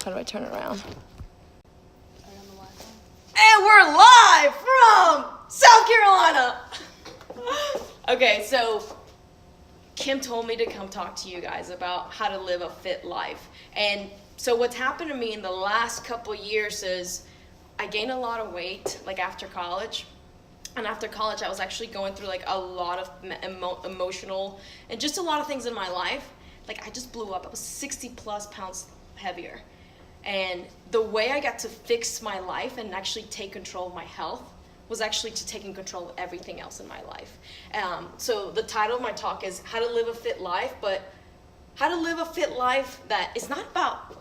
How do I turn it around? And we're live from South Carolina. Okay, so Kim told me to come talk to you guys about how to live a fit life. And so what's happened to me in the last couple years is I gained a lot of weight, like after college. And after college, I was actually going through like a lot of emotional and just a lot of things in my life. Like I just blew up. I was 60 plus pounds heavier. And the way I got to fix my life and actually take control of my health was actually to taking control of everything else in my life. So the title of my talk is How to Live a Fit Life, but how to live a fit life that it's not about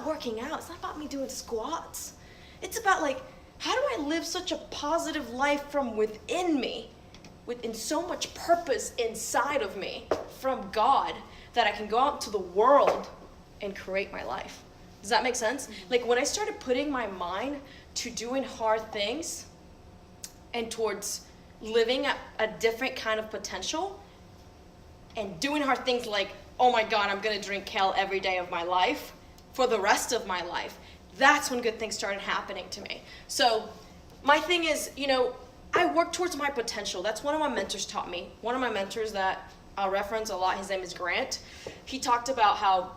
working out. It's not about me doing squats. It's about like, how do I live such a positive life from within me, within so much purpose inside of me from God that I can go out to the world and create my life. Does that make sense? Like when I started putting my mind to doing hard things and towards living a different kind of potential and doing hard things like, oh my God, I'm gonna drink Kale every day of my life for the rest of my life. That's when good things started happening to me. So my thing is, I work towards my potential. That's one of my mentors taught me. One of my mentors that I'll reference a lot, his name is Grant. He talked about how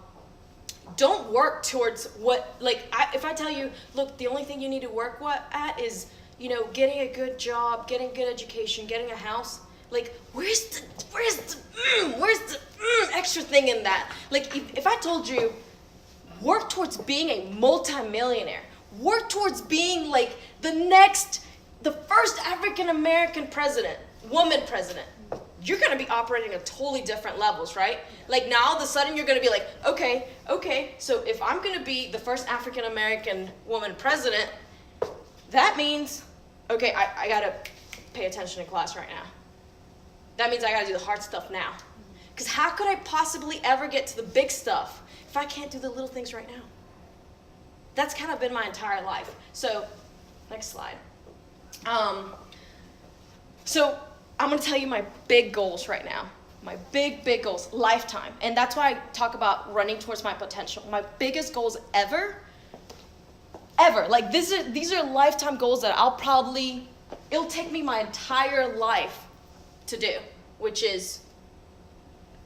don't work towards what, if I tell you, look, the only thing you need to work at is, getting a good job, getting good education, getting a house. Like, where's the extra thing in that? Like, if I told you, work towards being a multimillionaire, work towards being like the first African-American president, woman president, you're gonna be operating at totally different levels, right? Like now all of a sudden you're gonna be like, okay, so if I'm gonna be the first African-American woman president, that means, okay, I gotta pay attention in class right now. That means I gotta do the hard stuff now. Because how could I possibly ever get to the big stuff if I can't do the little things right now? That's kind of been my entire life. So, next slide. So I'm gonna tell you my big goals right now. My big goals, lifetime. And that's why I talk about running towards my potential. My biggest goals ever. Like these are lifetime goals that it'll take me my entire life to do, which is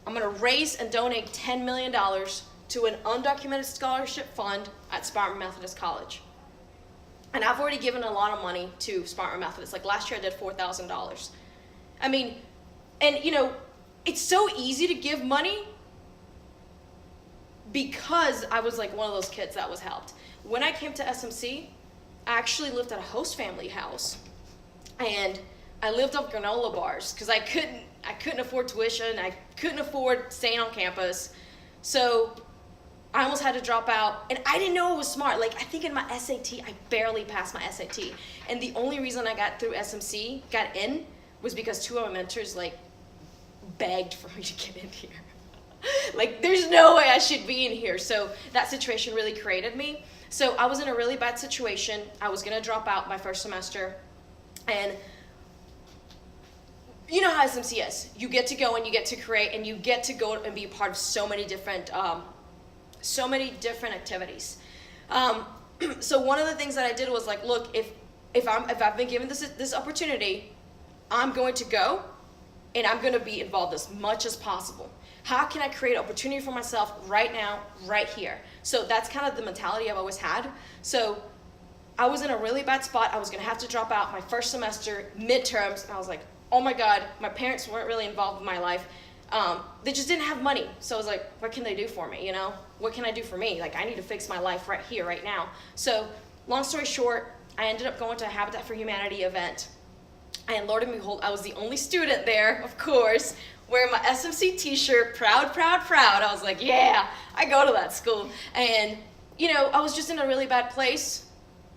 I'm gonna raise and donate $10 million to an undocumented scholarship fund at Spartan Methodist College. And I've already given a lot of money to Spartan Methodist. Like last year I did $4,000. I mean, and it's so easy to give money because I was like one of those kids that was helped. When I came to SMC, I actually lived at a host family house. And I lived off granola bars because I couldn't afford tuition. I couldn't afford staying on campus. So I almost had to drop out. And I didn't know it was smart. Like I think in my SAT, I barely passed my SAT. And the only reason I got through SMC, got in, was because two of my mentors begged for me to get in here. Like there's no way I should be in here. So that situation really created me. So I was in a really bad situation. I was gonna drop out my first semester. And you know how SMC is. You get to go and you get to create and you get to go and be a part of so many different activities. So one of the things that I did was like, look, if I've been given this opportunity, I'm going to go and I'm going to be involved as much as possible. How can I create opportunity for myself right now, right here? So that's kind of the mentality I've always had. So I was in a really bad spot. I was going to have to drop out my first semester, midterms, and I was like, oh my God, my parents weren't really involved in my life. They just didn't have money. So I was like, what can they do for me, What can I do for me? Like, I need to fix my life right here, right now. So long story short, I ended up going to a Habitat for Humanity event. And Lord and behold, I was the only student there, of course, wearing my SMC t-shirt, proud. I was like, yeah, I go to that school. And, I was just in a really bad place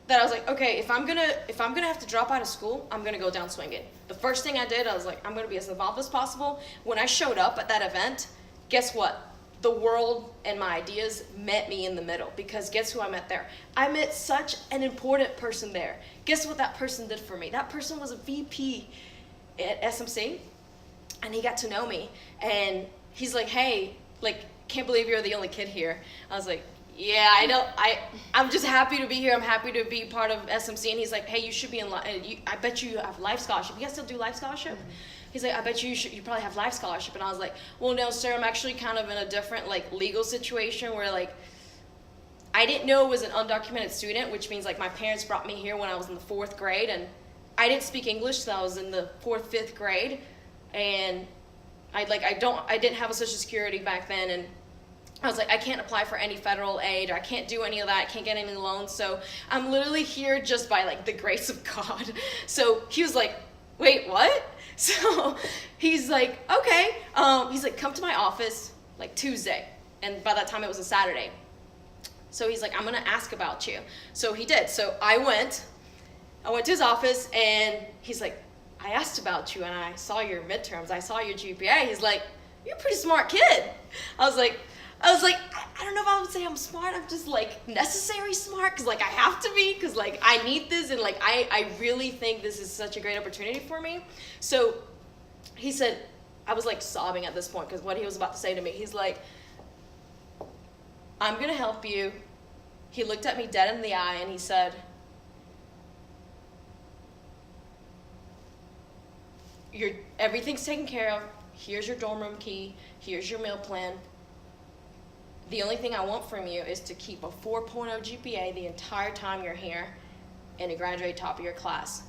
that I was like, okay, if I'm gonna have to drop out of school, I'm gonna go down swinging. The first thing I did, I was like, I'm gonna be as involved as possible. When I showed up at that event, guess what? The world and my ideas met me in the middle, because guess who I met there? I met such an important person there. Guess what that person did for me? That person was a VP at SMC, and he got to know me, and he's like, hey, can't believe you're the only kid here. I was like, Yeah, I know. I'm just happy to be here. I'm happy to be part of SMC. And he's like, hey, you should be in. I bet you have life scholarship. You guys still do life scholarship? Mm-hmm. He's like, I bet you should. You probably have life scholarship. And I was like, well, no, sir. I'm actually kind of in a different like legal situation where like I didn't know it was an undocumented student, which means like my parents brought me here when I was in the 4th grade, and I didn't speak English, so I was in the 4th, 5th grade, and I didn't have a social security back then, and I was like, I can't apply for any federal aid, or I can't do any of that, I can't get any loans, so I'm literally here just by like the grace of God. So he was like, wait, what? So he's like, okay, he's like, come to my office like Tuesday, and by that time it was a Saturday. So he's like, I'm gonna ask about you. So he did. So I went to his office, and he's like, I asked about you, and I saw your midterms, I saw your GPA. He's like, you're a pretty smart kid. I was like, I don't know if I would say I'm smart. I'm just like necessary smart, because like I have to be, because like I need this, and like I really think this is such a great opportunity for me. So he said, I was like sobbing at this point because what he was about to say to me. He's like, I'm gonna help you. He looked at me dead in the eye and he said, everything's taken care of. Here's your dorm room key. Here's your meal plan. The only thing I want from you is to keep a 4.0 GPA the entire time you're here and to graduate top of your class.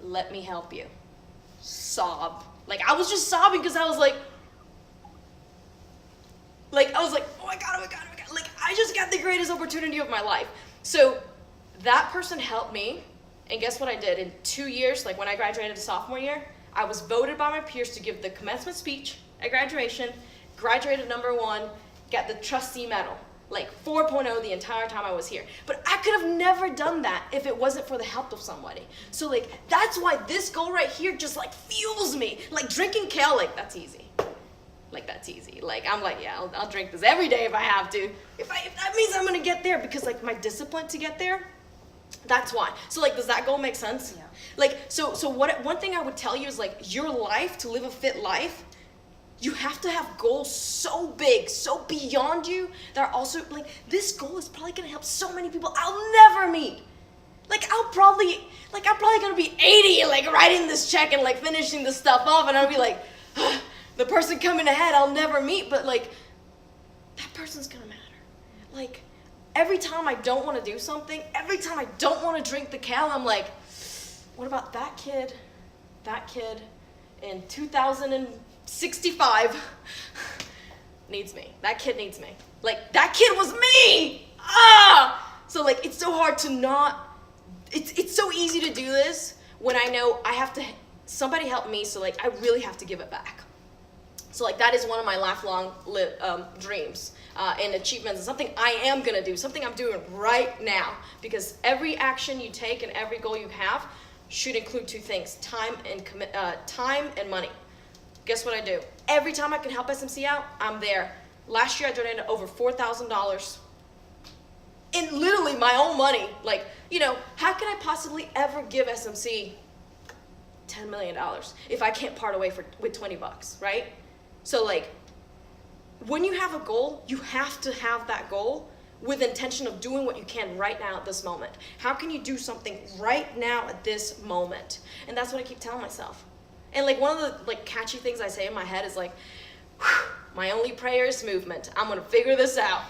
Let me help you. Sob. Like, I was just sobbing because I was like, oh my God, oh my God, oh my God. Like, I just got the greatest opportunity of my life. So that person helped me, and guess what I did? In 2 years, like when I graduated sophomore year, I was voted by my peers to give the commencement speech at graduation, graduated #1, got the trustee medal, like 4.0 the entire time I was here. But I could have never done that if it wasn't for the help of somebody. So like, that's why this goal right here just like fuels me. Like drinking Kale, like that's easy. Like that's easy. Like I'm like, yeah, I'll drink this every day if I have to. If that means I'm gonna get there, because like my discipline to get there, that's why. So like, does that goal make sense? Yeah. Like, so one thing I would tell you is like, your life, to live a fit life, you have to have goals so big, so beyond you, that are also like, this goal is probably gonna help so many people I'll never meet. Like I'm probably gonna be 80, like writing this check and like finishing this stuff off, and I'll be like, the person coming ahead I'll never meet, but like, that person's gonna matter. Like, every time I don't want to do something, every time I don't want to drink the Kale, I'm like, what about that kid in 2065 needs me. That kid needs me. Like, that kid was me! So like, it's so hard to not, it's so easy to do this when I know I have to, somebody help me, so like, I really have to give it back. So like, that is one of my lifelong dreams and achievements, and something I am gonna do, something I'm doing right now, because every action you take and every goal you have should include 2 things: time and money. Guess what I do? Every time I can help SMC out, I'm there. Last year I donated over $4,000 in literally my own money. Like, you know, how can I possibly ever give SMC $10 million if I can't part away with 20 bucks, right? So like, when you have a goal, you have to have that goal with intention of doing what you can right now at this moment. How can you do something right now at this moment? And that's what I keep telling myself. And like, one of the like catchy things I say in my head is like, my only prayer is movement. I'm gonna figure this out.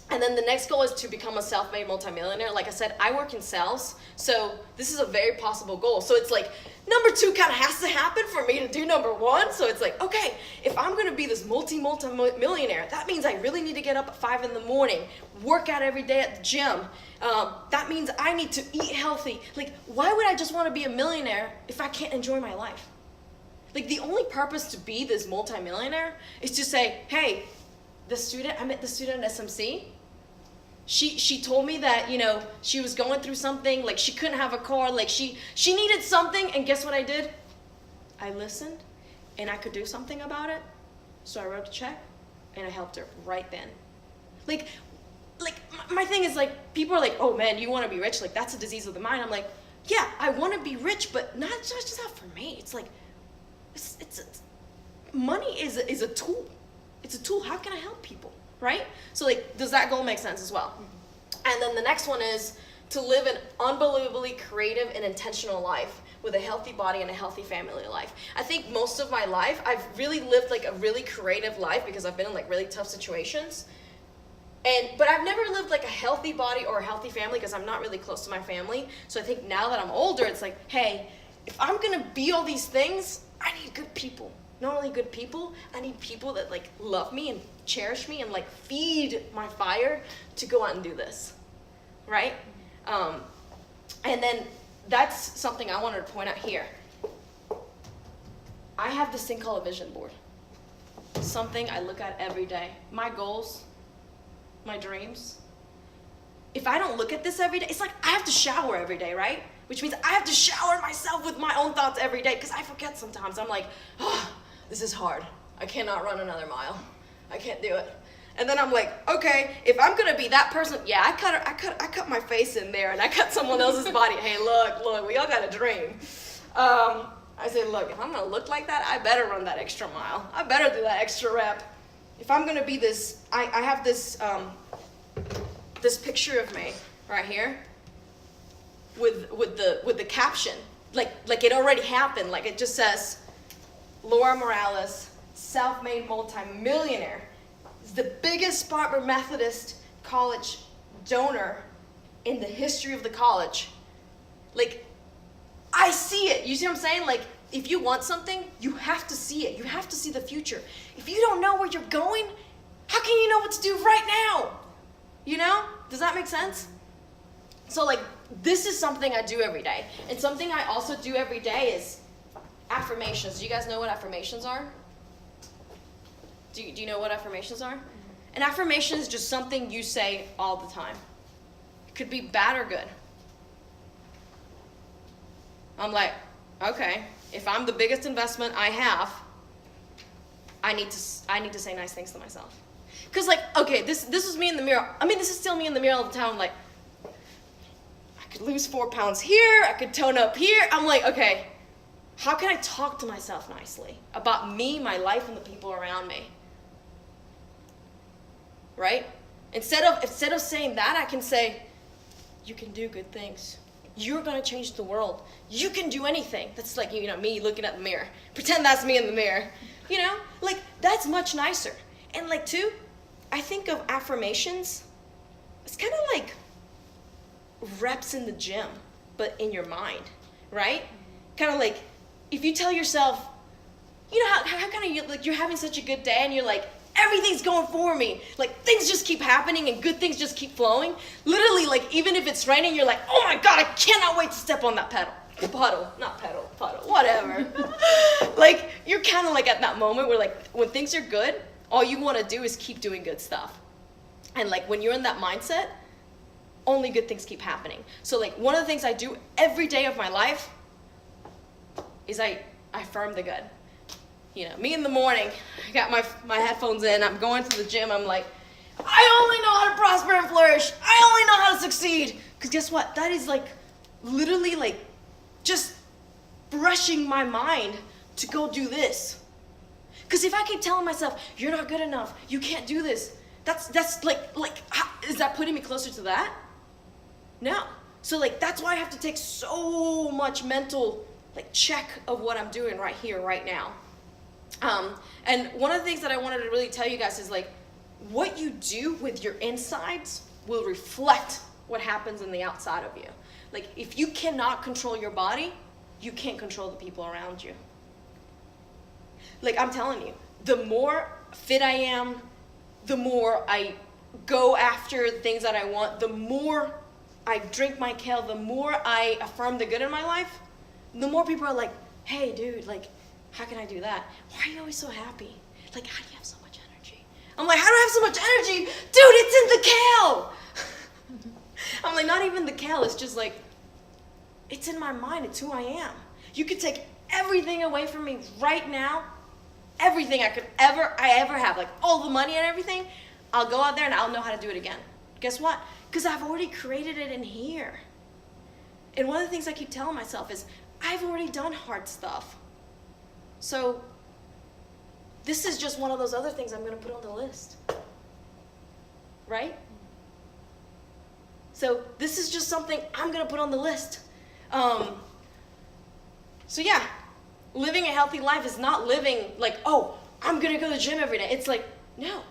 And then the next goal is to become a self-made multimillionaire. Like I said, I work in sales, so this is a very possible goal. So it's like, #2 kind of has to happen for me to do #1. So it's like, okay, if I'm gonna be this multi-millionaire, that means I really need to get up at 5 in the morning, work out every day at the gym. That means I need to eat healthy. Like, why would I just wanna be a millionaire if I can't enjoy my life? Like, the only purpose to be this multi-millionaire is to say, hey, I met the student at SMC. She told me that, you know, she was going through something, like she couldn't have a car, like she needed something, and guess what I did? I listened, and I could do something about it, so I wrote a check, and I helped her right then. Like my thing is like, people are like, oh man, you want to be rich, like that's a disease of the mind. I'm like, yeah, I want to be rich, but not just not for me. It's like, money is a tool. It's a tool. How can I help people? right? So like, does that goal make sense as well? And then the next one is to live an unbelievably creative and intentional life with a healthy body and a healthy family life. I think most of my life, I've really lived like a really creative life because I've been in like really tough situations. But I've never lived like a healthy body or a healthy family because I'm not really close to my family. So I think now that I'm older, it's like, hey, if I'm gonna be all these things, I need good people. Not only good people, I need people that like love me and cherish me and like feed my fire to go out and do this, right? And then that's something I wanted to point out here. I have this thing called a vision board. Something I look at every day. My goals, my dreams. If I don't look at this every day, it's like I have to shower every day, right? Which means I have to shower myself with my own thoughts every day because I forget sometimes. I'm like, oh, this is hard. I cannot run another mile. I can't do it. And then I'm like, okay, if I'm gonna be that person, yeah, I cut my face in there and I cut someone else's body. Hey, look, we all got a dream. I say, look, if I'm gonna look like that, I better run that extra mile. I better do that extra rep. If I'm gonna be this, I have this this picture of me right here with the caption, like it already happened. Like it just says, Laura Morales, self-made multi-millionaire, is the biggest Spartanburg Methodist College donor in the history of the college. Like, I see it. You see what I'm saying? Like, if you want something, you have to see it. You have to see the future. If you don't know where you're going, how can you know what to do right now? You know? Does that make sense? So, like, this is something I do every day. And something I also do every day is affirmations. Do you guys know what affirmations are? Do you know what affirmations are? An affirmation is just something you say all the time. It could be bad or good. I'm like, okay, if I'm the biggest investment I have, I need to say nice things to myself. Cause like, okay, this was me in the mirror. I mean, this is still me in the mirror all the time. I'm like, I could lose 4 pounds here. I could tone up here. I'm like, okay, how can I talk to myself nicely about me, my life, and the people around me? Right? Instead of saying that, I can say, you can do good things. You're gonna change the world. You can do anything. That's like, you know, me looking at the mirror. Pretend that's me in the mirror. You know, like that's much nicer. And like too, I think of affirmations, it's kind of like reps in the gym, but in your mind, right? Kind of like, if you tell yourself, you know how kind of you, like you're having such a good day and you're like, everything's going for me. Like things just keep happening and good things just keep flowing. Literally, like even if it's raining, you're like, oh my God, I cannot wait to step on that puddle, whatever. Like you're kind of like at that moment where like when things are good, all you want to do is keep doing good stuff. And like when you're in that mindset, only good things keep happening. So like one of the things I do every day of my life is I affirm the good. You know, me in the morning, I got my headphones in, I'm going to the gym, I'm like, I only know how to prosper and flourish. I only know how to succeed. Because guess what? That is like literally like just brushing my mind to go do this. Because if I keep telling myself, you're not good enough, you can't do this, that's like is that putting me closer to that? No. So like that's why I have to take so much mental like check of what I'm doing right here, right now. And one of the things that I wanted to really tell you guys is like, what you do with your insides will reflect what happens in the outside of you. Like if you cannot control your body, you can't control the people around you. Like I'm telling you, the more fit I am, the more I go after things that I want, the more I drink my kale, the more I affirm the good in my life, the more people are like, hey dude, like, how can I do that? Why are you always so happy? Like, how do you have so much energy? I'm like, how do I have so much energy? Dude, it's in the kale. I'm like, not even the kale. It's just like, it's in my mind. It's who I am. You could take everything away from me right now, everything I ever have, like all the money and everything. I'll go out there and I'll know how to do it again. Guess what? Because I've already created it in here. And one of the things I keep telling myself is, I've already done hard stuff. So this is just one of those other things I'm going to put on the list. right? So this is just something I'm going to put on the list. So yeah, living a healthy life is not living like, oh, I'm going to go to the gym every day. It's like, no,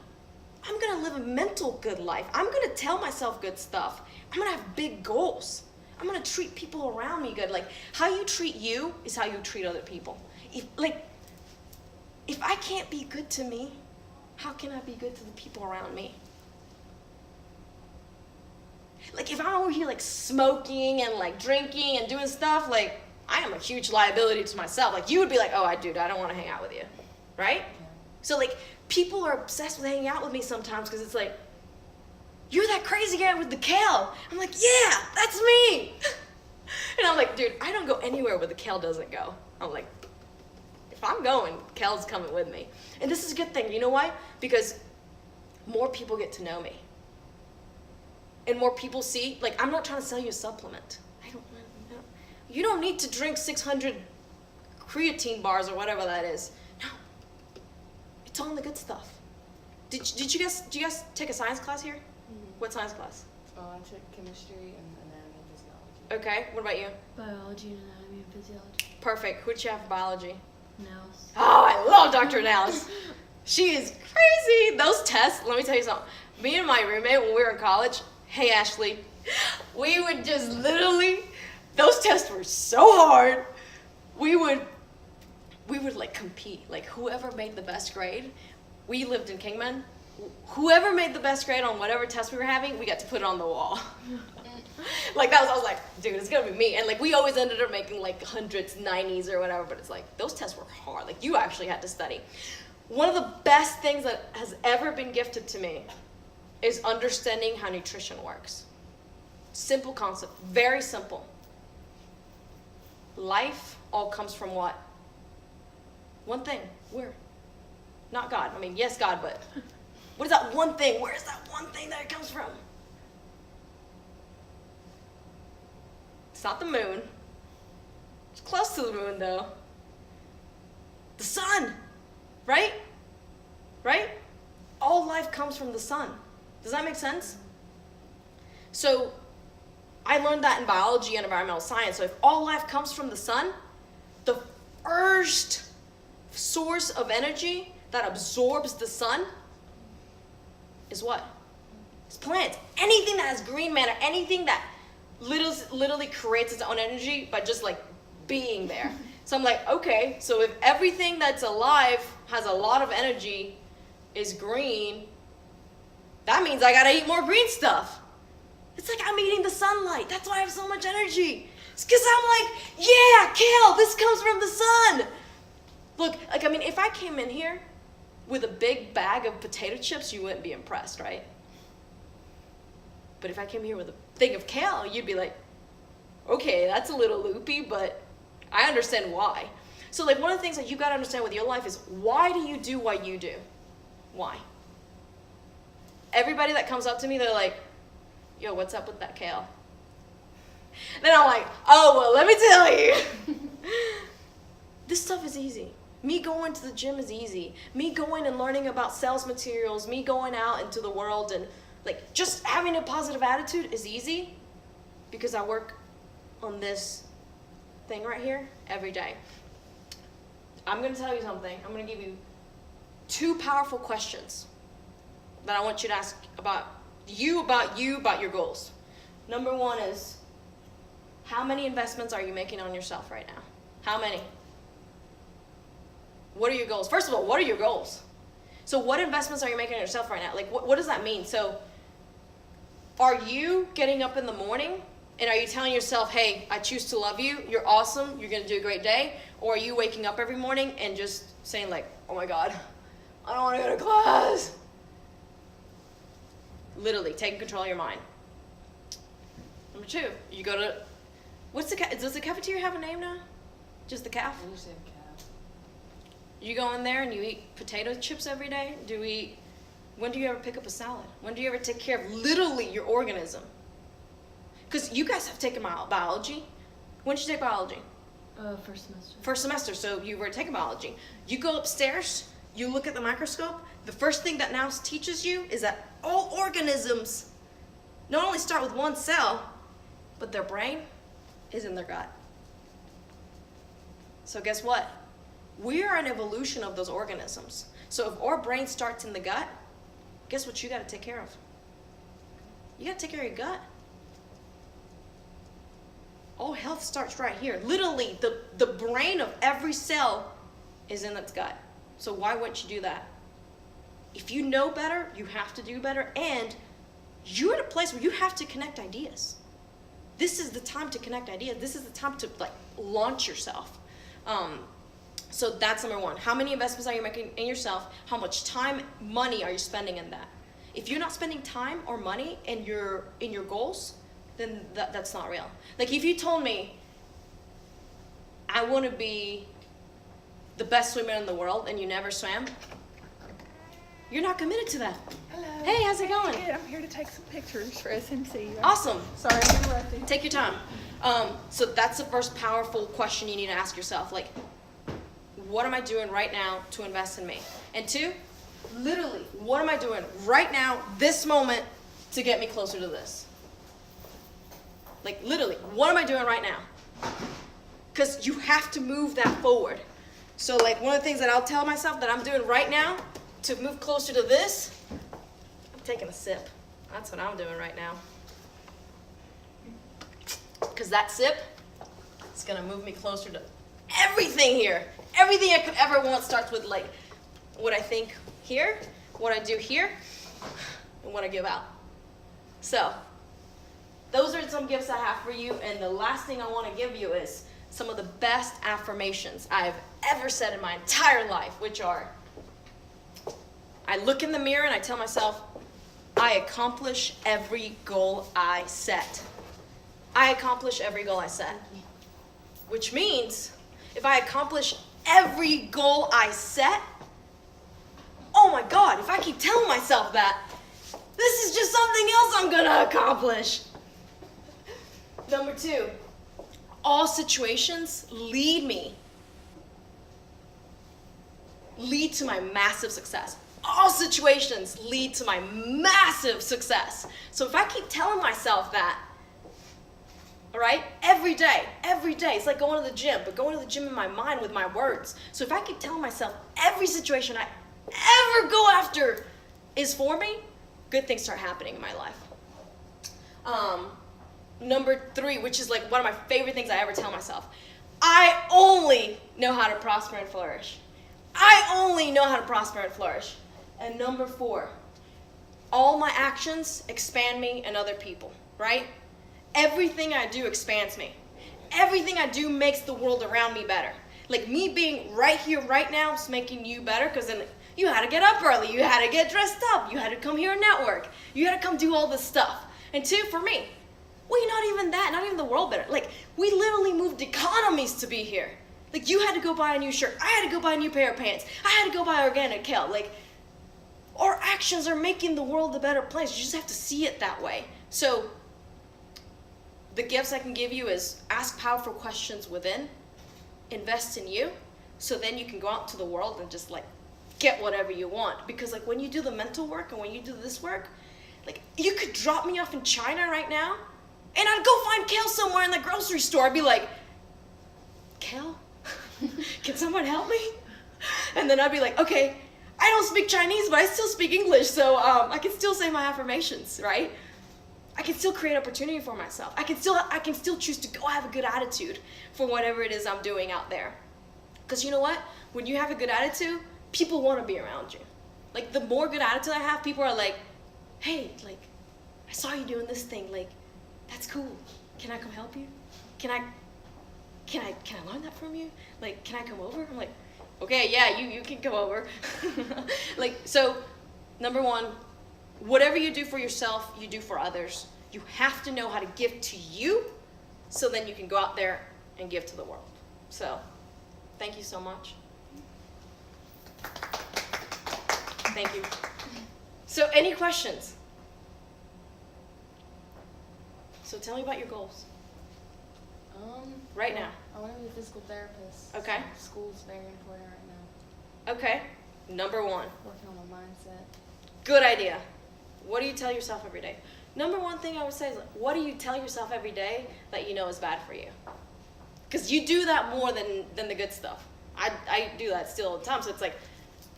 I'm going to live a mental good life. I'm going to tell myself good stuff. I'm going to have big goals. I'm going to treat people around me good. Like, how you treat you is how you treat other people. If I can't be good to me, how can I be good to the people around me? Like, if I'm over here, like, smoking and, like, drinking and doing stuff, like, I am a huge liability to myself. Like, you would be like, oh, I don't want to hang out with you, right? Yeah. So, like, people are obsessed with hanging out with me sometimes because it's like, you're that crazy guy with the kale. I'm like, yeah, that's me. And I'm like, dude, I don't go anywhere where the kale doesn't go. I'm like, if I'm going, Kale's coming with me. And this is a good thing. You know why? Because more people get to know me. And more people see, like, I'm not trying to sell you a supplement. You don't need to drink 600 creatine bars or whatever that is. No. It's all in the good stuff. Did you guys take a science class here? Mm-hmm. What science class? I took chemistry and anatomy and physiology. Okay, what about you? Biology and anatomy and physiology. Perfect. Who'd you have for biology? Nels. Oh, I love Dr. Nels. She is crazy. Those tests, let me tell you something. Me and my roommate, when we were in college, hey, Ashley, we would just literally, those tests were so hard. We would like compete. Like, whoever made the best grade, we lived in Kingman. Whoever made the best grade on whatever test we were having, we got to put it on the wall. Like, I was like, dude, it's gonna be me. And like, we always ended up making like hundreds, 90s or whatever, but it's like, those tests were hard. Like, you actually had to study. One of the best things that has ever been gifted to me is understanding how nutrition works. Simple concept, very simple. Life all comes from what? One thing, where? Not God. I mean, yes, God, but what is that one thing? Where is that one thing that it comes from? It's not the moon. It's close to the moon, though. The sun, right? Right? All life comes from the sun. Does that make sense? So, I learned that in biology and environmental science. So if all life comes from the sun, the first source of energy that absorbs the sun is what? It's plants. Anything that has green matter, anything that literally creates its own energy by just like being there. So I'm like, okay, so if everything that's alive has a lot of energy, is green, that means I gotta eat more green stuff. It's like I'm eating the sunlight. That's why I have so much energy. It's because I'm like, yeah, Kale, this comes from the sun. Look, like, I mean, if I came in here with a big bag of potato chips, you wouldn't be impressed, right? But if I came here with a thing of kale, you'd be like, okay, that's a little loopy, but I understand why. So, like, one of the things that you got to understand with your life is, why do you do what you do? Why? Everybody that comes up to me, they're like, yo, what's up with that kale? Then I'm like, oh, well, let me tell you. This stuff is easy. Me going to the gym is easy. Me going and learning about sales materials, me going out into the world and like just having a positive attitude is easy because I work on this thing right here every day. I'm going to tell you something. I'm going to give you 2 powerful questions that I want you to ask about your goals. Number 1 is, how many investments are you making on yourself right now? How many? What are your goals? First of all, what are your goals? So what investments are you making on yourself right now? Like, what does that mean? So are you getting up in the morning and are you telling yourself, hey, I choose to love you, you're awesome, you're going to do a great day? Or are you waking up every morning and just saying like, oh my God, I don't want to go to class? Literally, taking control of your mind. Number 2, you go to, does the cafeteria have a name now? Just the caf? I just said calf. You go in there and you eat potato chips every day? When do you ever pick up a salad? When do you ever take care of literally your organism? Because you guys have taken biology. When did you take biology? First semester. First semester, so you were taking biology. You go upstairs, you look at the microscope, the first thing that now teaches you is that all organisms not only start with one cell, but their brain is in their gut. So guess what? We are an evolution of those organisms. So if our brain starts in the gut, guess what you got to take care of? You got to take care of your gut. All health starts right here. Literally, the brain of every cell is in its gut. So why wouldn't you do that? If you know better, you have to do better, and you're at a place where you have to connect ideas. This is the time to connect ideas. This is the time to launch yourself. So that's number one. How many investments are you making in yourself? How much time, money are you spending in that? If you're not spending time or money in your goals, then that's not real. Like if you told me, I want to be the best swimmer in the world, and you never swam, you're not committed to that. Hello. Hey, how's it going? Good. I'm here to take some pictures for SMC. Awesome. Sorry, I'm interrupting. Take your time. So that's the first powerful question you need to ask yourself. Like, what am I doing right now to invest in me? And two, literally, what am I doing right now, this moment, to get me closer to this? Like, literally, what am I doing right now? Because you have to move that forward. So, like, one of the things that I'll tell myself that I'm doing right now to move closer to this, I'm taking a sip. That's what I'm doing right now. Because that sip is going to move me closer to everything here. Everything I could ever want starts with, like, what I think here, what I do here, and what I give out. So, those are some gifts I have for you. And the last thing I want to give you is some of the best affirmations I've ever said in my entire life, which are, I look in the mirror and I tell myself, I accomplish every goal I set. I accomplish every goal I set. Which means, if I accomplish every goal I set, oh my God, if I keep telling myself that, this is just something else I'm gonna accomplish. Number two, all situations lead to my massive success. All situations lead to my massive success. So if I keep telling myself that, all right, every day, it's like going to the gym, but going to the gym in my mind with my words. So if I keep telling myself every situation I ever go after is for me, good things start happening in my life. Number three, which is like one of my favorite things I ever tell myself, I only know how to prosper and flourish. I only know how to prosper and flourish. And number four, all my actions expand me and other people, right? Everything I do expands me. Everything I do makes the world around me better. Like me being right here, right now is making you better, because then you had to get up early, you had to get dressed up, you had to come here and network, you had to come do all this stuff. And two, for me, well, not even that, not even the world better. Like, we literally moved economies to be here. Like, you had to go buy a new shirt, I had to go buy a new pair of pants, I had to go buy organic kale. Like, our actions are making the world a better place. You just have to see it that way. So, the gifts I can give you is ask powerful questions within, invest in you, so then you can go out to the world and just like get whatever you want. Because like when you do the mental work and when you do this work, like you could drop me off in China right now and I'd go find Kale somewhere in the grocery store. I'd be like, Kale, can someone help me? And then I'd be like, okay, I don't speak Chinese, but I still speak English, so I can still say my affirmations, right? I can still create opportunity for myself. I can still choose to go have a good attitude for whatever it is I'm doing out there. Because you know what? When you have a good attitude, people want to be around you. Like the more good attitude I have, people are like, hey, like, I saw you doing this thing. Like, that's cool. Can I come help you? Can I learn that from you? Like, can I come over? I'm like, okay, yeah, you can come over. Like, so, number one, whatever you do for yourself, you do for others. You have to know how to give to you so then you can go out there and give to the world. So, thank you so much. Thank you. So, any questions? So, tell me about your goals. Right now. I want to be a physical therapist. Okay. So school's very important right now. Okay. Number one. Working on my mindset. Good idea. what do you tell yourself every day? Number one thing I would say is, like, what do you tell yourself every day that you know is bad for you? Because you do that more than the good stuff. I do that still all the time. So it's like,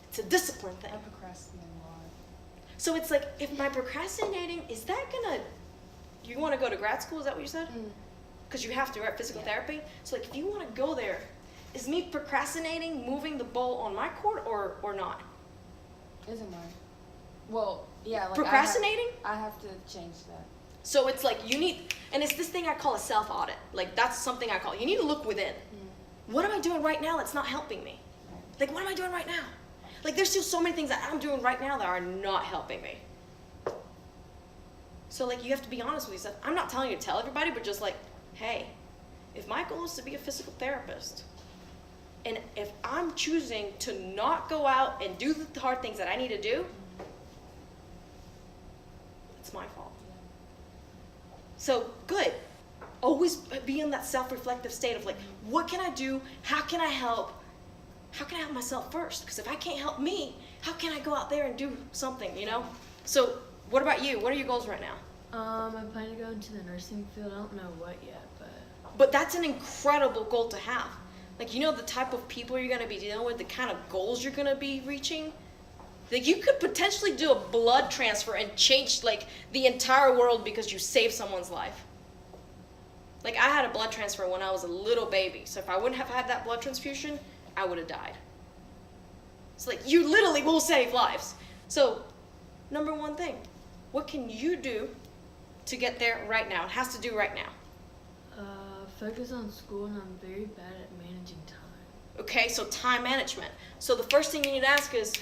it's a discipline thing. I procrastinate a lot. So it's like, if my procrastinating, is that gonna, you want to go to grad school, is that what you said? Because you have to, right? Physical therapy. So like, if you want to go there, is me procrastinating moving the ball on my court or not? Isn't mine? Well, yeah. Like Procrastinating? I have to change that. So it's like, you need, and it's this thing I call a self-audit. Like, that's something I call, you need to look within. What am I doing right now that's not helping me? Like, what am I doing right now? Like, there's still so many things that I'm doing right now that are not helping me. So like, you have to be honest with yourself. I'm not telling you to tell everybody, but just like, hey, if my goal is to be a physical therapist, and if I'm choosing to not go out and do the hard things that I need to do, it's my fault. So good. Always be in that self-reflective state of like, what can I do? How can I help? How can I help myself first? Because if I can't help me, how can I go out there and do something, you know? So what about you? What are your goals right now? I'm planning to go into the nursing field. I don't know what yet, But that's an incredible goal to have. Like, you know, the type of people you're going to be dealing with, the kind of goals you're going to be reaching. Like, you could potentially do a blood transfer and change, like, the entire world because you saved someone's life. Like, I had a blood transfer when I was a little baby. So if I wouldn't have had that blood transfusion, I would have died. It's like, you literally will save lives. So, number one thing, what can you do to get there right now? It has to do right now. focus on school, and I'm very bad at managing time. Okay, so time management. So the first thing you need to ask is,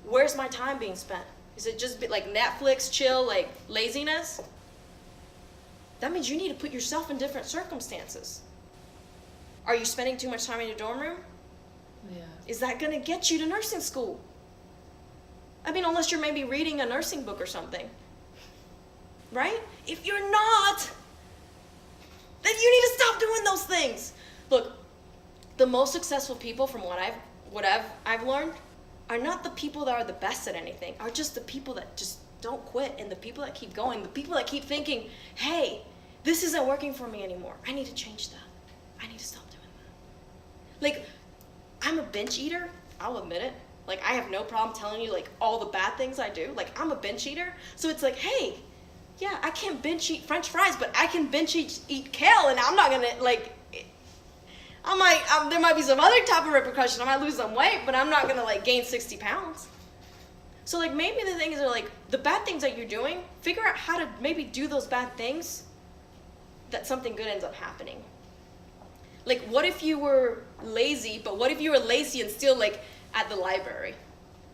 where's my time being spent? Is it just like Netflix, chill, like laziness? That means you need to put yourself in different circumstances. Are you spending too much time in your dorm room? Yeah. Is that going to get you to nursing school? I mean, unless you're maybe reading a nursing book or something. Right? If you're not, then you need to stop doing those things. Look, the most successful people from what I've learned are not the people that are the best at anything, are just the people that just don't quit, and the people that keep going, the people that keep thinking, hey, this isn't working for me anymore. I need to change that. I need to stop doing that. Like, I'm a binge eater. I'll admit it. Like, I have no problem telling you, like, all the bad things I do. Like, I'm a binge eater. So it's like, hey, yeah, I can't binge eat French fries, but I can binge eat kale, and I'm not going to, like, there might be some other type of repercussion. I might lose some weight, but I'm not going to, like, gain 60 pounds. So, like, maybe the things are, like, the bad things that you're doing, figure out how to maybe do those bad things that something good ends up happening. Like, what if you were lazy, but what if you were lazy and still, like, at the library?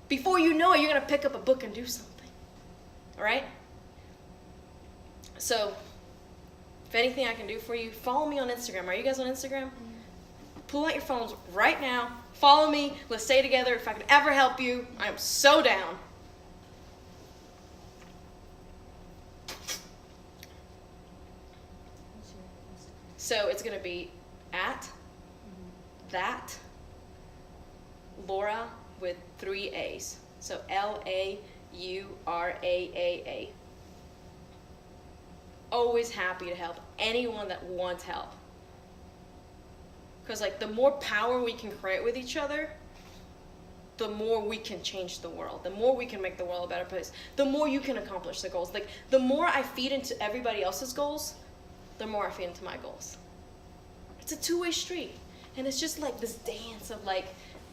Before you know it, you're going to pick up a book and do something. All right? So, if anything I can do for you, follow me on Instagram. Are you guys on Instagram? Pull out your phones right now. Follow me. Let's stay together. If I can ever help you, I am so down. So it's going to be at that Laura with 3 A's. So Lauraaa. Always happy to help anyone that wants help. Because, like, the more power we can create with each other, the more we can change the world. The more we can make the world a better place. The more you can accomplish the goals. Like, the more I feed into everybody else's goals, the more I feed into my goals. It's a two-way street. And it's just like this dance of, like,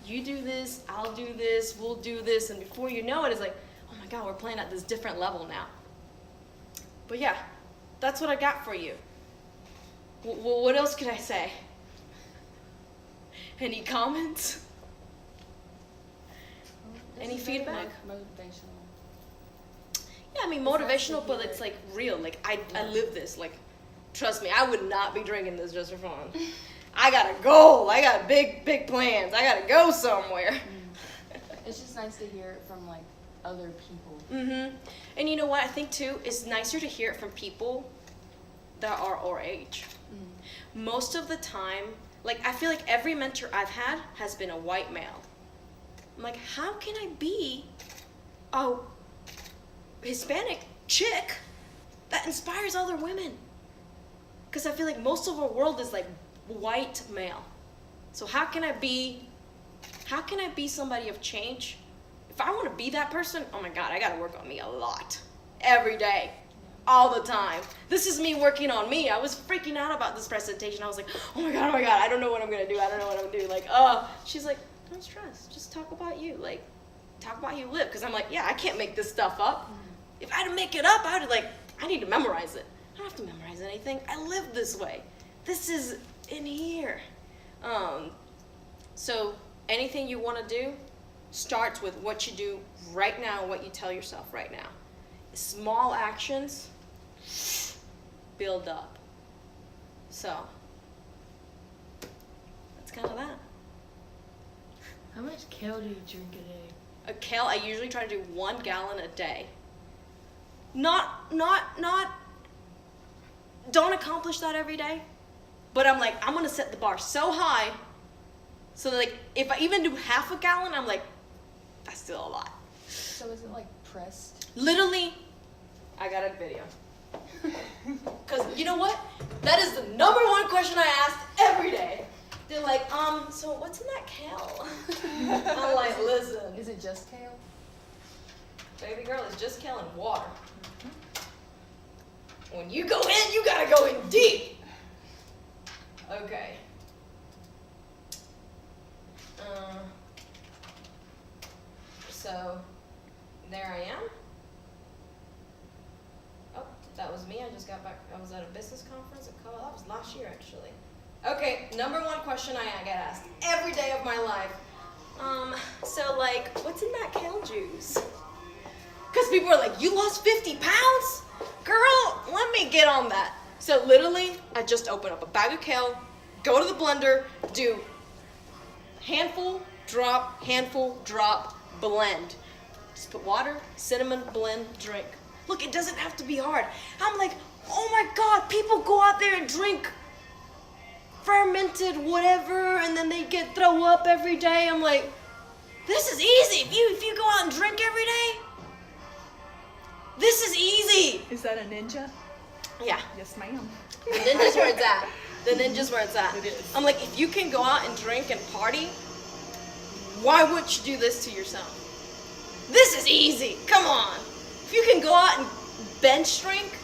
you do this, I'll do this, we'll do this. And before you know it, it's like, oh my God, we're playing at this different level now. But yeah, that's what I got for you. What else could I say? Any comments? Any feedback? Motivational. Yeah, I mean, motivational, but it's like real. Like, I live this. Like, trust me, I would not be drinking this just for fun. I got a goal. I got big plans. I got to go somewhere. It's just nice to hear it from, like, other people. Mm-hmm. And you know what? I think, too, it's nicer to hear it from people that are our age. Most of the time, like, I feel like every mentor I've had has been a white male. I'm like, how can I be a Hispanic chick that inspires other women. Because I feel like most of our world is like white male. So how can I be somebody of change? If I want to be that person, oh my God, I got to work on me a lot. Every day. All the time. This is me working on me. I was freaking out about this presentation. I was like, oh my God, I don't know what I'm going to do. I don't know what I'm going to do. Like, she's like, don't stress. Just talk about you. Like, talk about how you live. Because I'm like, yeah, I can't make this stuff up. If I had to make it up, I would like, I need to memorize it. I don't have to memorize anything. I live this way. This is in here. So anything you want to do starts with what you do right now, what you tell yourself right now. Small actions build up. So that's kind of that. How much kale do you drink a day? A kale, I usually try to do 1 gallon a day. Don't accomplish that every day, but I'm like, I'm gonna set the bar so high, so that like, if I even do half a gallon, I'm like, that's still a lot. So is it like pressed? Literally, I got a video. Cause you know what? That is the #1 question I asked every day. They're like, so what's in that kale? I'm like, listen. Is it just kale? Baby girl, it's just kale and water. When you go in, you gotta go in deep. Okay. So, there I am. Oh, that was me. I just got back. I was at a business conference at Kale. That was last year, actually. Okay, #1 question I get asked every day of my life. So like, what's in that kale juice? Because people are like, you lost 50 pounds? Girl, let me get on that. So literally, I just open up a bag of kale, go to the blender, do handful, drop, blend. Just put water, cinnamon, blend, drink. Look, it doesn't have to be hard. I'm like, oh my God, people go out there and drink fermented whatever, and then they throw up every day. I'm like, this is easy. If you go out and drink every day, this is easy. Is that a ninja? Yeah. Yes, ma'am. The ninja's where it's at. The ninja's where it's at. It is. I'm like, if you can go out and drink and party, why wouldn't you do this to yourself? This is easy. Come on. If you can go out and bench drink,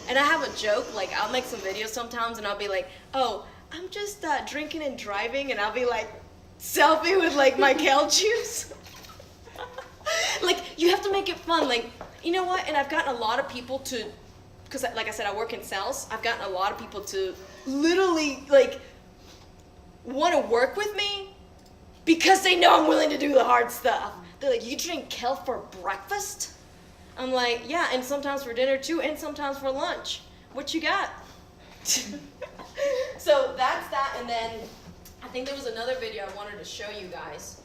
and I have a joke, like I'll make some videos sometimes and I'll be like, oh, I'm just drinking and driving, and I'll be like, selfie with like my kale juice. Like, you have to make it fun. Like, you know what? And I've gotten a lot of people to, because like I said, I work in sales. I've gotten a lot of people to literally like want to work with me because they know I'm willing to do the hard stuff. They're like, you drink kale for breakfast? I'm like, yeah, and sometimes for dinner too, and sometimes for lunch. What you got? So that's that, and then I think there was another video I wanted to show you guys.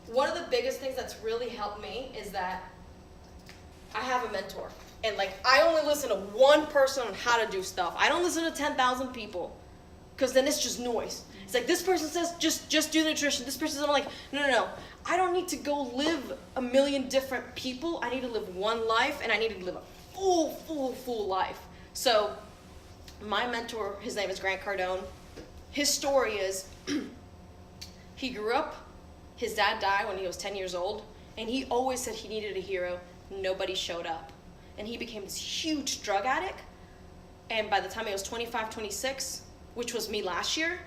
One of the biggest things that's really helped me is that I have a mentor. And like, I only listen to one person on how to do stuff. I don't listen to 10,000 people, because then it's just noise. It's like, this person says, just do nutrition. This person says, I'm like, no. I don't need to go live a million different people. I need to live one life, and I need to live a full life. So my mentor, his name is Grant Cardone. His story is, he grew up, his dad died when he was 10 years old, and he always said he needed a hero. Nobody showed up. And he became this huge drug addict. And by the time he was 25, 26, which was me last year,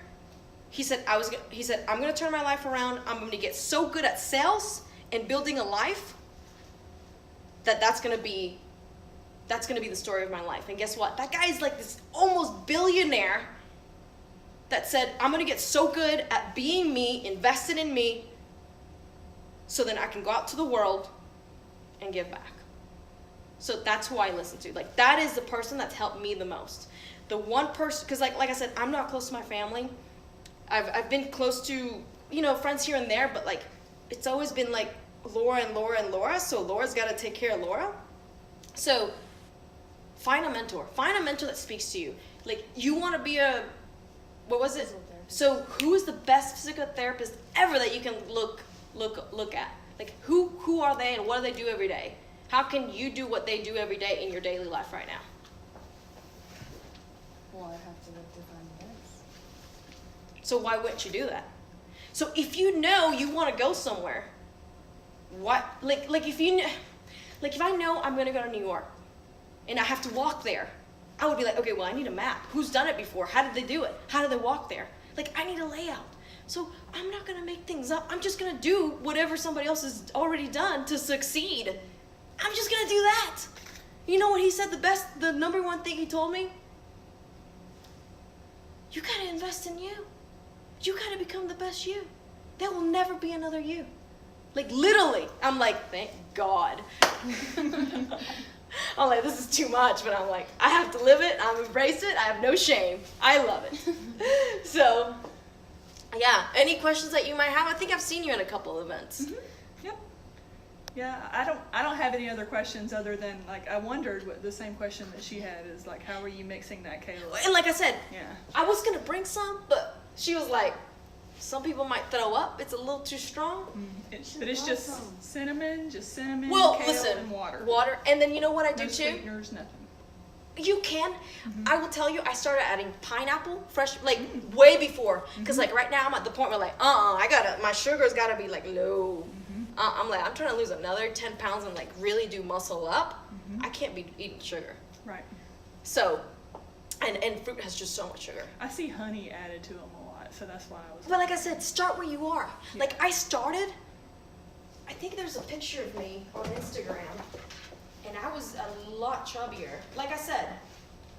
he said, I'm going to turn my life around. I'm going to get so good at sales and building a life that's going to be the story of my life. And guess what? That guy is like this almost billionaire that said, I'm going to get so good at being me, invested in me, so then I can go out to the world and give back. So that's who I listen to. Like, that is the person that's helped me the most. The one person, because like I said, I'm not close to my family. I've been close to, friends here and there, but like, it's always been like Laura, so Laura's got to take care of Laura. So find a mentor. Find a mentor that speaks to you. Like, you want to be so who is the best physical therapist ever that you can look at? Like, who are they and what do they do every day? How can you do what they do every day in your daily life right now? Well, I'd have to live to find this. So why wouldn't you do that? So if you know you want to go somewhere, what, like if you, like if I know I'm going to go to New York and I have to walk there, I would be like, okay, well, I need a map. Who's done it before? How did they do it? How did they walk there? Like, I need a layout. So I'm not going to make things up. I'm just going to do whatever somebody else has already done to succeed. I'm just going to do that. You know what he said, the number one thing he told me? You got to invest in you. You got to become the best you. There will never be another you. Like, literally. I'm like, thank God. I'm like, this is too much, but I'm like, I have to live it. I embrace it. I have no shame. I love it. So, yeah. Any questions that you might have? I think I've seen you in a couple of events. Mm-hmm. Yep. Yeah, I don't have any other questions other than, like, I wondered what the same question that she had is, like, how are you mixing that Kale? And like I said, Yeah. I was going to bring some, but she was like, some people might throw up. It's a little too strong. But it's just cinnamon, Well, kale, listen, and water. Water. And then you know what I do No too? sweeteners, nothing. You can. I will tell you, I started adding pineapple, fresh, like way before. Because like right now I'm at the point where like, my sugar's gotta be like low. I'm like, I'm trying to lose another 10 pounds and like really do muscle up. I can't be eating sugar. Right. So, and fruit has just so much sugar. I see honey added to them a lot, so that's why I was. But like I said, start where you are. Like I started, I think there's a picture of me on Instagram, and I was a lot chubbier. Like I said,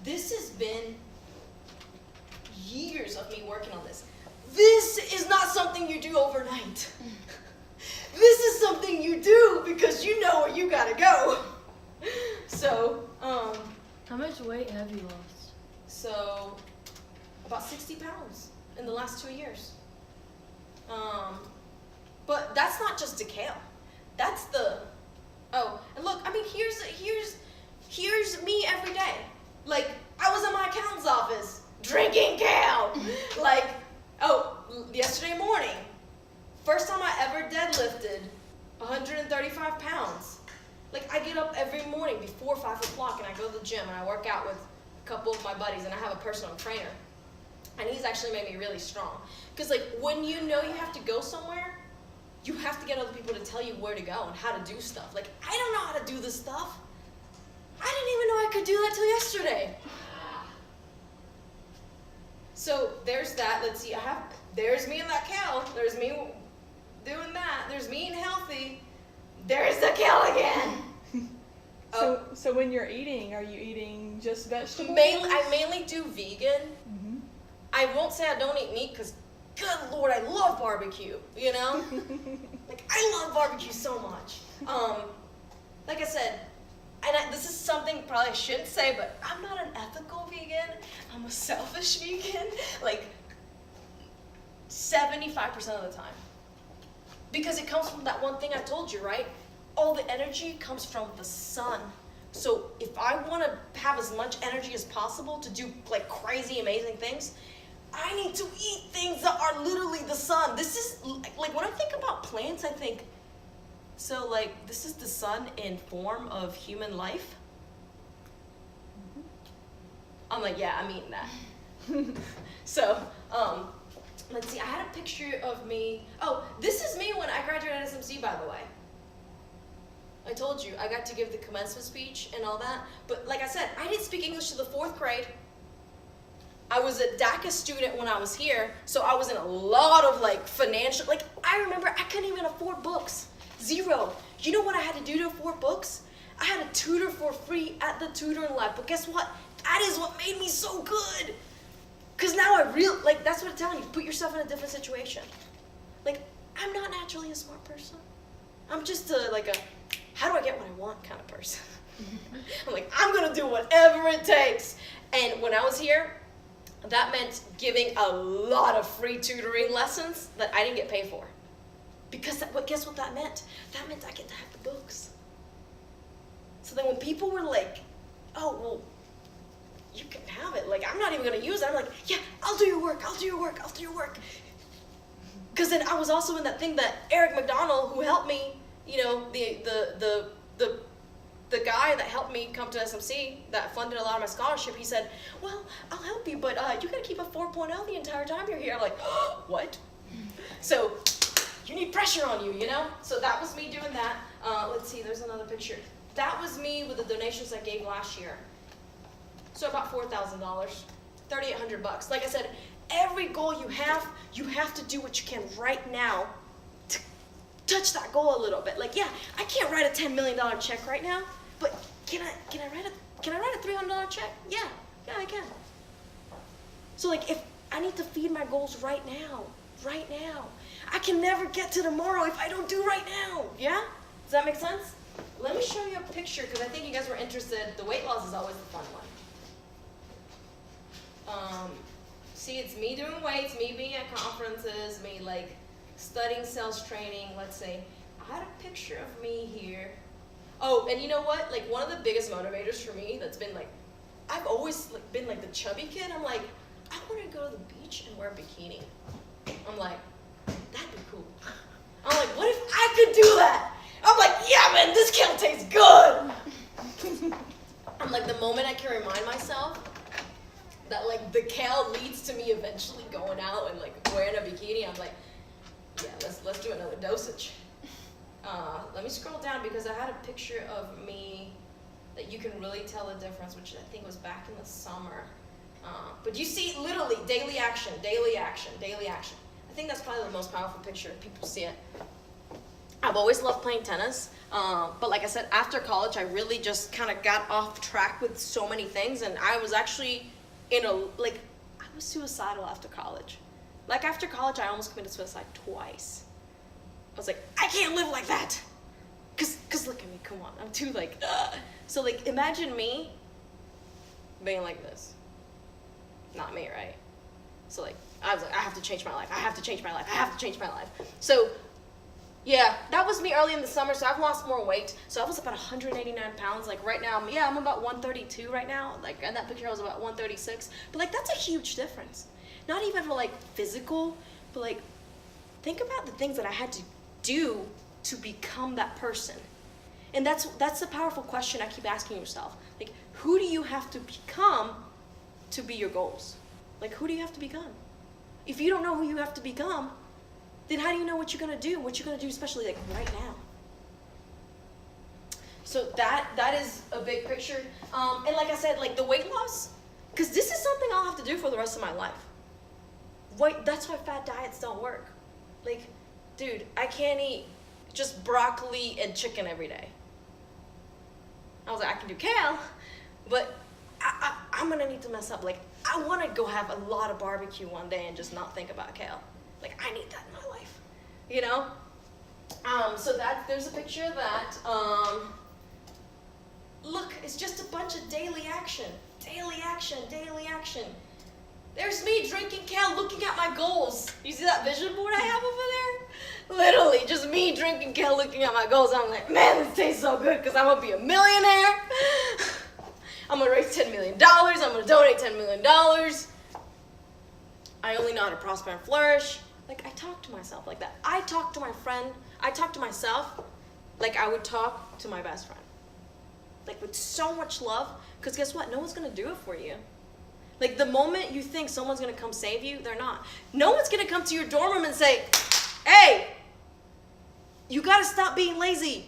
this has been years of me working on this. This is not something you do overnight. This is something you do because you know where you gotta go. So, How much weight have you lost? so about 60 pounds in the last 2 years. But that's not just the Kale. That's the, and look, I mean, here's me every day. Like, I was in my accountant's office drinking Kale. Like, yesterday morning, first time I ever deadlifted 135 pounds. Like, I get up every morning before 5 o'clock and I go to the gym and I work out with a couple of my buddies and I have a personal trainer. And he's actually made me really strong. Because, like, when you know you have to go somewhere, you have to get other people to tell you where to go and how to do stuff. Like, I don't know how to do this stuff. I didn't even know I could do that till yesterday. So, there's that. Let's see. There's me in that Kale. There's me doing that. There's me eating healthy. There's the Kale again. So when you're eating, are you eating just vegetables? I mainly do vegan. I won't say I don't eat meat because, good Lord, I love barbecue, you know? Like, I love barbecue so much. Like I said, this is something probably I shouldn't say, but I'm not an ethical vegan. I'm a selfish vegan, like 75% of the time. Because it comes from that one thing I told you, right? All the energy comes from the sun. So if I want to have as much energy as possible to do like crazy, amazing things, I need to eat things that are literally the sun. This is, like when I think about plants, I think, so like this is the sun in form of human life. I'm like, yeah, I'm eating that. So, let's see, I had a picture of me. Oh, this is me when I graduated SMC, by the way. I told you, I got to give the commencement speech and all that. But like I said, I didn't speak English to the 4th grade. I was a DACA student when I was here, so I was in a lot of like financial, like I remember I couldn't even afford books. Zero. You know what I had to do to afford books? I had a tutor for free at the tutoring lab, but guess what? That is what made me so good. Because now like that's what I'm telling you, put yourself in a different situation. Like, I'm not naturally a smart person. I'm just how do I get what I want kind of person. I'm like, I'm gonna do whatever it takes. And when I was here, that meant giving a lot of free tutoring lessons that I didn't get paid for. Because guess what that meant? That meant I get to have the books. So then when people were like, oh, well, you can have it. Like, I'm not even going to use it. I'm like, yeah, I'll do your work. I'll do your work. I'll do your work. Because then I was also in that thing that Eric McDonald, who helped me, you know, the the guy that helped me come to SMC, that funded a lot of my scholarship, he said, well, I'll help you, but you gotta keep a 4.0 the entire time you're here. I'm like, oh, what? So you need pressure on you, you know? So that was me doing that. Let's see, there's another picture. That was me with the donations I gave last year. So about $4,000, $3,800. Like I said, every goal you have to do what you can right now to touch that goal a little bit. Like, yeah, I can't write a $10 million check right now, but can I write a $300 check? Yeah, I can. So like, if I need to feed my goals right now, I can never get to tomorrow if I don't do right now. Yeah? Does that make sense? Let me show you a picture because I think you guys were interested. The weight loss is always the fun one. See, it's me doing weights, me being at conferences, me like studying sales training. Let's say I had a picture of me here. Oh, and you know what? Like one of the biggest motivators for me that's been like, I've always like been like the chubby kid. I'm like, I want to go to the beach and wear a bikini. I'm like, that'd be cool. I'm like, what if I could do that? I'm like, yeah, man, this kale tastes good. I'm like, the moment I can remind myself that like the kale leads to me eventually going out and like wearing a bikini, I'm like, yeah, let's do another dosage. Let me scroll down because I had a picture of me that you can really tell the difference, which I think was back in the summer. But you see literally daily action, daily action, daily action. I think that's probably the most powerful picture if people see it. I've always loved playing tennis, but like I said, after college, I really just kind of got off track with so many things, and I was actually I was suicidal after college. Like after college, I almost committed suicide twice. I was like, I can't live like that. Cause look at me, come on, I'm too like, So like, imagine me being like this. Not me, right? So like, I was like, I have to change my life. I have to change my life. I have to change my life. So yeah, that was me early in the summer. So I've lost more weight. So I was about 189 pounds. Like right now, I'm about 132 right now. Like in that picture, I was about 136. But like, that's a huge difference. Not even for like physical, but like, think about the things that I had to do to become that person. And that's the powerful question I keep asking yourself. Like, who do you have to become to be your goals? Like, who do you have to become? If you don't know who you have to become, then how do you know what you're gonna do? What you're gonna do, especially like right now. So that is a big picture. And like I said, like the weight loss, because this is something I'll have to do for the rest of my life. That's why fad diets don't work. Like, dude, I can't eat just broccoli and chicken every day. I was like, I can do kale, but I'm gonna need to mess up. Like, I wanna go have a lot of barbecue one day and just not think about kale. Like, I need that in my life, you know? So there's a picture of that. Look, it's just a bunch of daily action. Daily action, daily action. There's me drinking kale, looking at my goals. You see that vision board I have over there? Literally, just me drinking kale, looking at my goals. I'm like, man, this tastes so good because I'm going to be a millionaire. I'm going to raise $10 million. I'm going to donate $10 million. I only know how to prosper and flourish. Like, I talk to myself like that. I talk to my friend. I talk to myself like I would talk to my best friend. Like, with so much love. Because guess what? No one's going to do it for you. Like, the moment you think someone's going to come save you, they're not. No one's going to come to your dorm room and say, hey, you got to stop being lazy.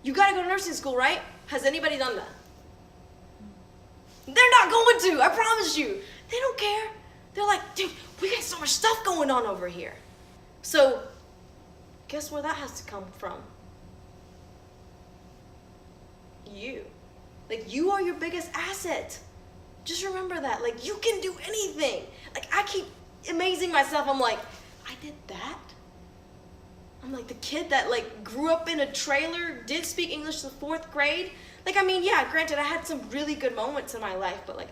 You got to go to nursing school, right? Has anybody done that? They're not going to, I promise you. They don't care. They're like, dude, we got so much stuff going on over here. So, guess where that has to come from? You. Like, you are your biggest asset. Just remember that. Like, you can do anything. Like, I keep amazing myself. I'm like, I did that? I'm like the kid that, like, grew up in a trailer, did speak English to the 4th grade. Like, I mean, yeah, granted, I had some really good moments in my life, but, like,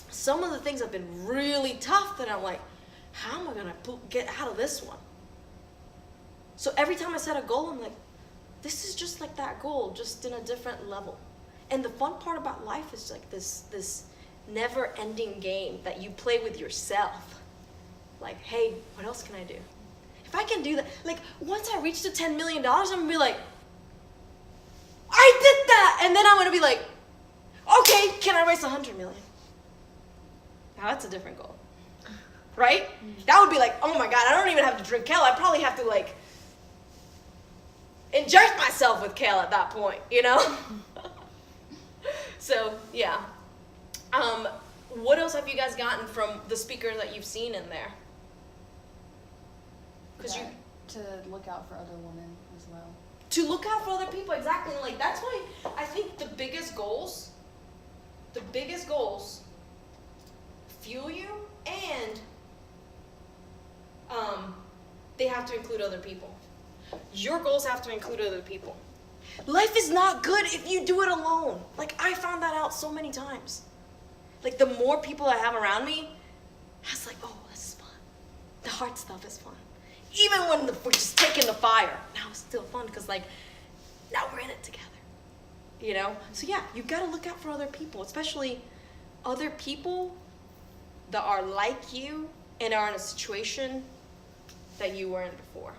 some of the things have been really tough that I'm like, how am I going to get out of this one? So every time I set a goal, I'm like, this is just like that goal, just in a different level. And the fun part about life is, like, this never-ending game that you play with yourself. Like, hey, what else can I do? If I can do that, like, once I reach the $10 million, I'm gonna be like, I I did that, and then I'm gonna be like, okay, can I raise 100 million? Now that's a different goal, right? That would be like, oh my God, I don't even have to drink Kale. I probably have to like inject myself with Kale at that point, you know? So yeah. What else have you guys gotten from the speakers that you've seen in there? Because you to look out for other women as well. to look out for other people, exactly. Like that's why I think the biggest goals fuel you, and they have to include other people. Your goals have to include other people. Life is not good if you do it alone. Like I found that out so many times. Like the more people I have around me, I was like, oh, this is fun. The hard stuff is fun. Even when we're just taking the fire, now it's still fun because like now we're in it together. You know? So yeah, you've got to look out for other people, especially other people that are like you and are in a situation that you were in before.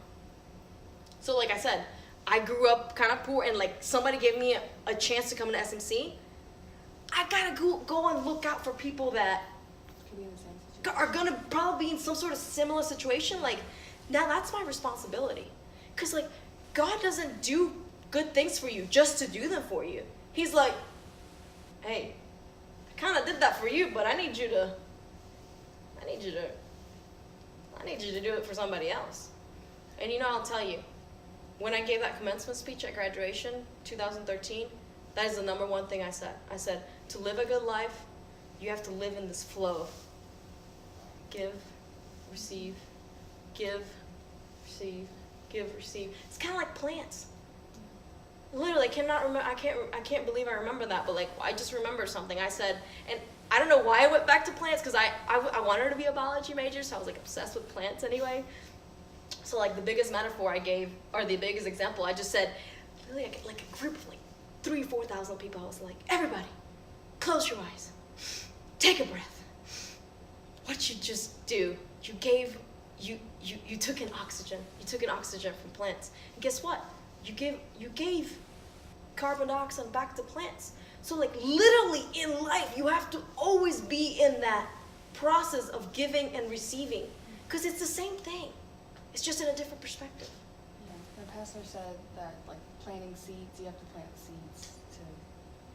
So like I said, I grew up kind of poor, and like somebody gave me a chance to come into SMC. I gotta go and look out for people that Could be in the same situation. are gonna probably be in some sort of similar situation. Like now that's my responsibility, because like God doesn't do good things for you just to do them for you. He's like, hey, I kind of did that for you, but I need you to do it for somebody else. And you know, I'll tell you, when I gave that commencement speech at graduation, 2013, that is the number one thing I said. I said, to live a good life, you have to live in this flow. Give, receive, give, receive, give, receive. It's kind of like plants. Literally, I can't believe I remember that, but like, I just remember something I said, and I don't know why I went back to plants, because I wanted to be a biology major, so I was like obsessed with plants anyway. So like the biggest metaphor I gave, or the biggest example, I just said, really like a group of like 3,000 or 4,000 people. I was like, everybody, close your eyes, take a breath. What you just do, you took in oxygen. You took in oxygen from plants, and guess what? You gave carbon dioxide back to plants. So like literally in life, you have to always be in that process of giving and receiving, because it's the same thing. It's just in a different perspective. Yeah, the pastor said that like planting seeds, you have to plant seeds to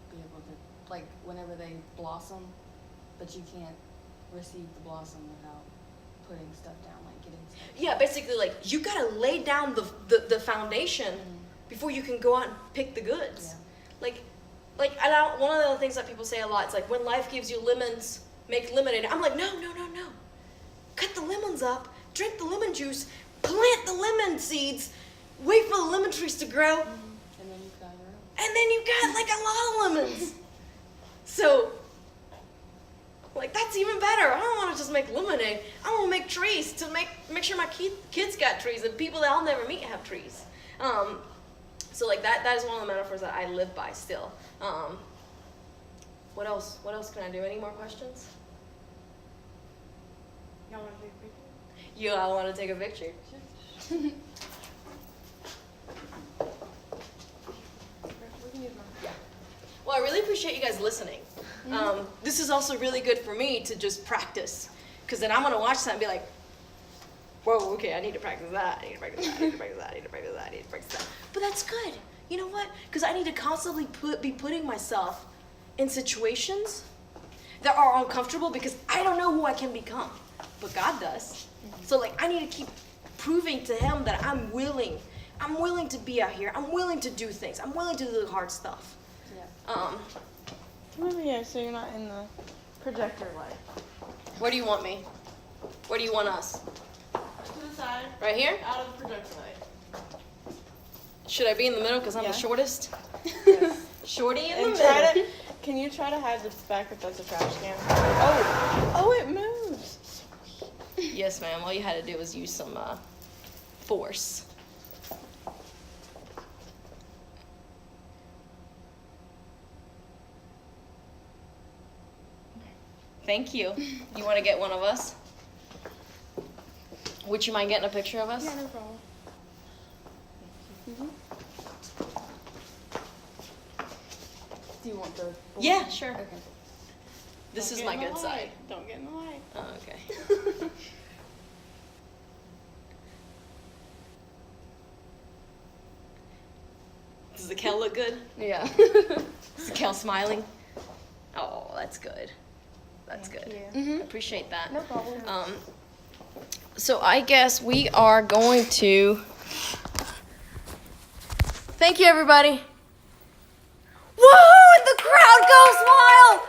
be able to, like whenever they blossom, but you can't receive the blossom without putting stuff down, like getting stuff down. Yeah, basically like you gotta lay down the foundation before you can go out and pick the goods. Yeah. Like one of the things that people say a lot, it's like, when life gives you lemons, make lemonade. I'm like, no. Cut the lemons up, drink the lemon juice, plant the lemon seeds, wait for the lemon trees to grow, And then you've got your own. and then you got like a lot of lemons. So, like that's even better. I don't want to just make lemonade. I want to make trees to make sure my kids got trees, and people that I'll never meet have trees. So like that is one of the metaphors that I live by still. What else can I do? Any more questions? Y'all want to take a picture? You all want to take a picture? We can use mine. Well, I really appreciate you guys listening. This is also really good for me to just practice, because then I'm going to watch that and be like, whoa, okay, I need to practice that, I need to practice that, I need to practice that, I need to practice that, I need to practice that. But that's good. You know what? Because I need to constantly be putting myself in situations that are uncomfortable, because I don't know who I can become, but God does. So like I need to keep proving to him that I'm willing to be out here. I'm willing to do things. I'm willing to do the hard stuff. Yeah. Yeah, so you're not in the projector light. Where do you want me? Where do you want us? To the side, Right here? out of the projector light. Should I be in the middle because I'm Yeah. the shortest? Shorty in the And middle. can you try to hide the fact that that's a trash can? Oh, it moves. Yes, ma'am. All you had to do was use some force. Thank you. You want to get one of us? Would you mind getting a picture of us? Yeah, no problem. Do you want the? Yeah, sure. Okay. This Don't is get my in the good light. side. Don't get in the light. Oh, okay. Does the Kale look good? Yeah. Is the Kale smiling? Oh, that's good. That's Thank good. you. Appreciate that. No problem. So I guess we are going to. Thank you, everybody. Woohoo! And the crowd goes wild.